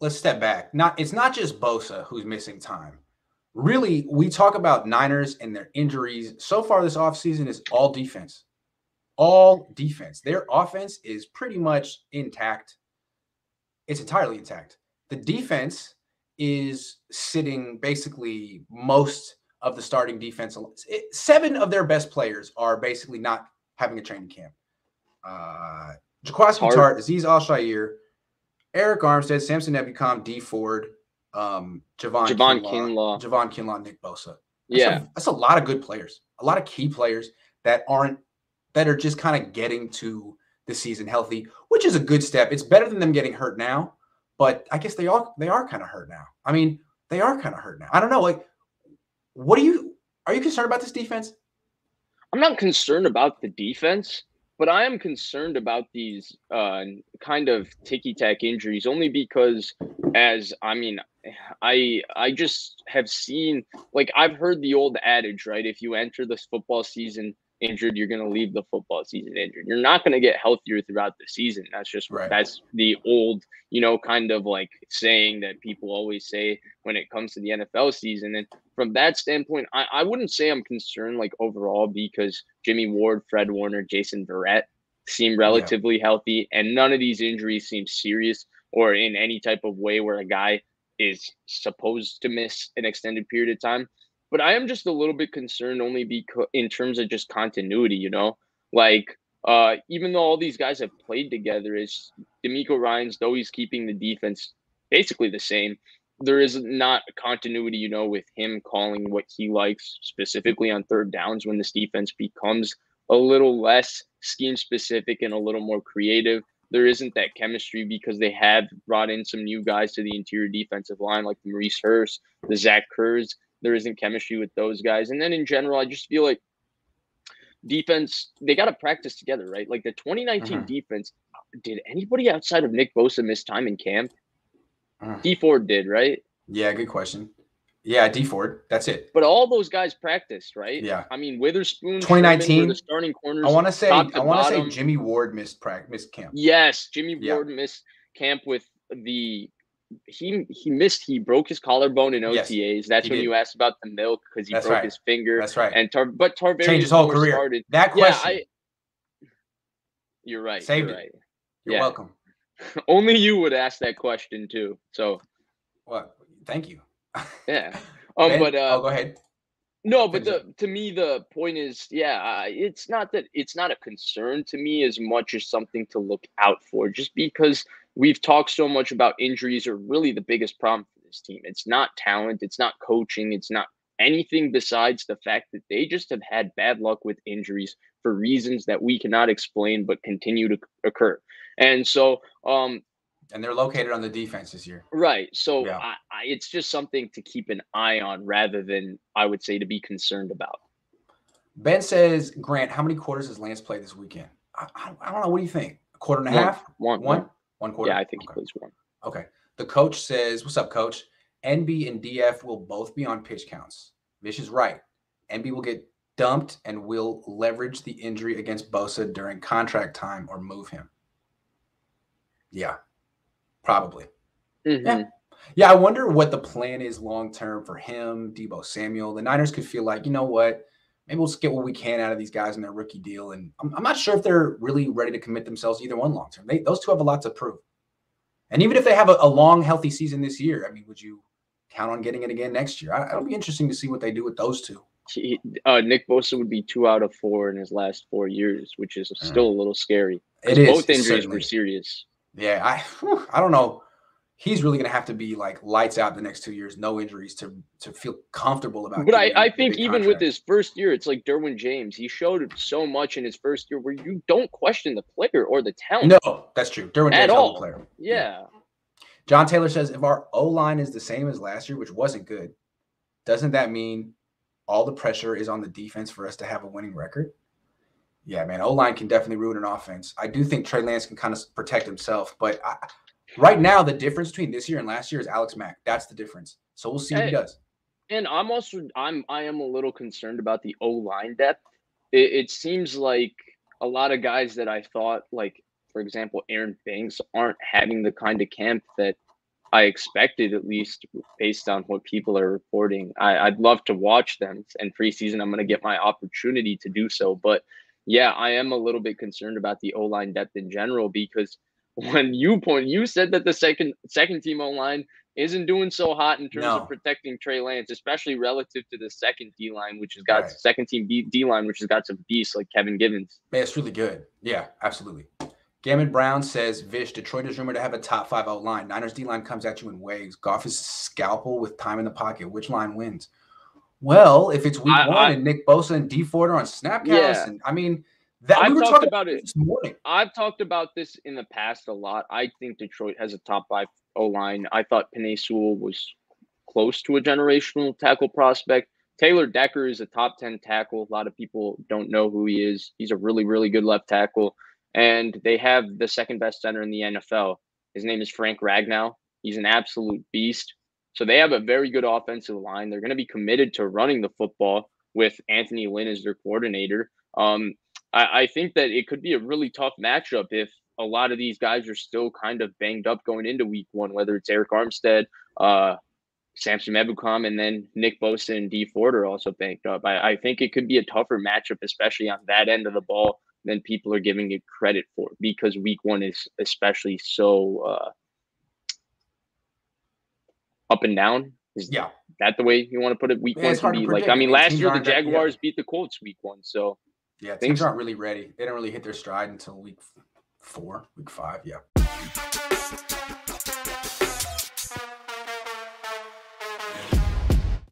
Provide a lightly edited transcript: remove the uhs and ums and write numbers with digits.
let's step back. It's not just Bosa who's missing time. Really, we talk about Niners and their injuries. So far this offseason is all defense. All defense. Their offense is pretty much intact. It's entirely intact. The defense is sitting basically most of the starting defense. 7 of their best players are basically not having a training camp. Jaquaski Tart, Azeez Al-Shaair, Eric Armstead, Samson Ebukam, D Ford, Javon Kinlaw, Nick Bosa. That's a lot of good players. A lot of key players that are just kind of getting to the season healthy, which is a good step. It's better than them getting hurt now, but I guess they are kind of hurt now. I mean, they are kind of hurt now. I don't know. Like, are you concerned about this defense? I'm not concerned about the defense, but I am concerned about these kind of ticky-tack injuries only because I just have seen, like, I've heard the old adage, right? If you enter this football season injured, you're going to leave the football season injured. You're not going to get healthier throughout the season. That's just right. That's the old, kind of like saying that people always say when it comes to the NFL season. And from that standpoint, I wouldn't say I'm concerned like overall because Jimmy Ward, Fred Warner, Jason Verrett seem relatively healthy, and none of these injuries seem serious or in any type of way where a guy is supposed to miss an extended period of time. But I am just a little bit concerned only because in terms of just continuity, like even though all these guys have played together, is D'Amico Ryans, though he's keeping the defense basically the same, there is not a continuity, with him calling what he likes specifically on third downs when this defense becomes a little less scheme specific and a little more creative. There isn't that chemistry because they have brought in some new guys to the interior defensive line, like the Maurice Hurst, the Zach Kurz. There isn't chemistry with those guys. And then in general, I just feel like defense, they got to practice together, right? Like the 2019 defense, did anybody outside of Nick Bosa miss time in camp? D Ford did, right? Yeah, good question. Yeah, D Ford. That's it. But all those guys practiced, right? Yeah. I mean, Witherspoon, 2019 were the starting corners. I want to say Jimmy Ward missed camp. Yes, Jimmy Ward missed camp with he broke his collarbone in OTAs. Yes, that's when you asked about the milk because he broke his finger. That's right. And Tarvarius changed his whole career. Started. That question. You're right. Saved you're right. It. You're welcome. Only you would ask that question too. So. Well, thank you. Yeah. go ahead. No, but to me the point is, it's not a concern to me as much as something to look out for. Just because we've talked so much about injuries are really the biggest problem for this team. It's not talent, it's not coaching, it's not anything besides the fact that they just have had bad luck with injuries for reasons that we cannot explain but continue to occur. And so, and they're located on the defense this year. Right. So it's just something to keep an eye on rather than, I would say, to be concerned about. Ben says, Grant, how many quarters has Lance played this weekend? I don't know. What do you think? A quarter and a half? One quarter? Yeah, I think he plays one. Okay. The coach says, what's up, coach? NB and DF will both be on pitch counts. Vish is right. NB will get dumped and will leverage the injury against Bosa during contract time or move him. Yeah. Probably. Yeah, I wonder what the plan is long-term for him, Deebo Samuel. The Niners could feel like, you know what, maybe we'll just get what we can out of these guys in their rookie deal. And I'm not sure if they're really ready to commit themselves to either one long-term. Those two have a lot to prove. And even if they have a long, healthy season this year, I mean, would you count on getting it again next year? It'll be interesting to see what they do with those two. Nick Bosa would be 2 out of 4 in his last 4 years, which is still a little scary. It is. Both injuries were serious. Yeah, I don't know. He's really going to have to be like lights out the next 2 years, no injuries to feel comfortable about. But I think even with his first year, it's like Derwin James. He showed so much in his first year where you don't question the player or the talent. No, that's true. Derwin James is a player. Yeah. John Taylor says, if our O-line is the same as last year, which wasn't good, doesn't that mean all the pressure is on the defense for us to have a winning record? Yeah, man, O-line can definitely ruin an offense. I do think Trey Lance can kind of protect himself, but right now the difference between this year and last year is Alex Mack. That's the difference. So we'll see what he does. And I am a little concerned about the O-line depth. It seems like a lot of guys that I thought, like, for example, Aaron Banks, aren't having the kind of camp that I expected, at least based on what people are reporting. I'd love to watch them, and preseason I'm going to get my opportunity to do so. But yeah, I am a little bit concerned about the O-line depth in general, because when you said that the second team O-line isn't doing so hot in terms of No. protecting Trey Lance, especially relative to the second D-line, which has got Right. second team D-line, which has got some beasts like Kevin Givens. Man, it's really good. Yeah, absolutely. Gammon Brown says, Vish, Detroit is rumored to have a top 5 out line. Niners D-line comes at you in waves. Goff is scalpel with time in the pocket. Which line wins? Well, if it's week one and Nick Bosa and D Ford are on snap counts, and I mean, that we were talking about it this morning. I've talked about this in the past a lot. I think Detroit has a top 5 O-line. I thought Penei Sewell was close to a generational tackle prospect. Taylor Decker is a top 10 tackle. A lot of people don't know who he is. He's a really, really good left tackle. And they have the second best center in the NFL. His name is Frank Ragnow. He's an absolute beast. So they have a very good offensive line. They're going to be committed to running the football with Anthony Lynn as their coordinator. I think that it could be a really tough matchup if a lot of these guys are still kind of banged up going into week one, whether it's Eric Armstead, Samson Ebukam, and then Nick Bosa and D Ford are also banged up. I think it could be a tougher matchup, especially on that end of the ball, than people are giving it credit for, because week one is especially so up and down. Is that the way you want to put it? Week one can be like, I mean, last year the Jaguars beat the Colts week one. So teams aren't really ready. They don't really hit their stride until week 4, week 5. Yeah.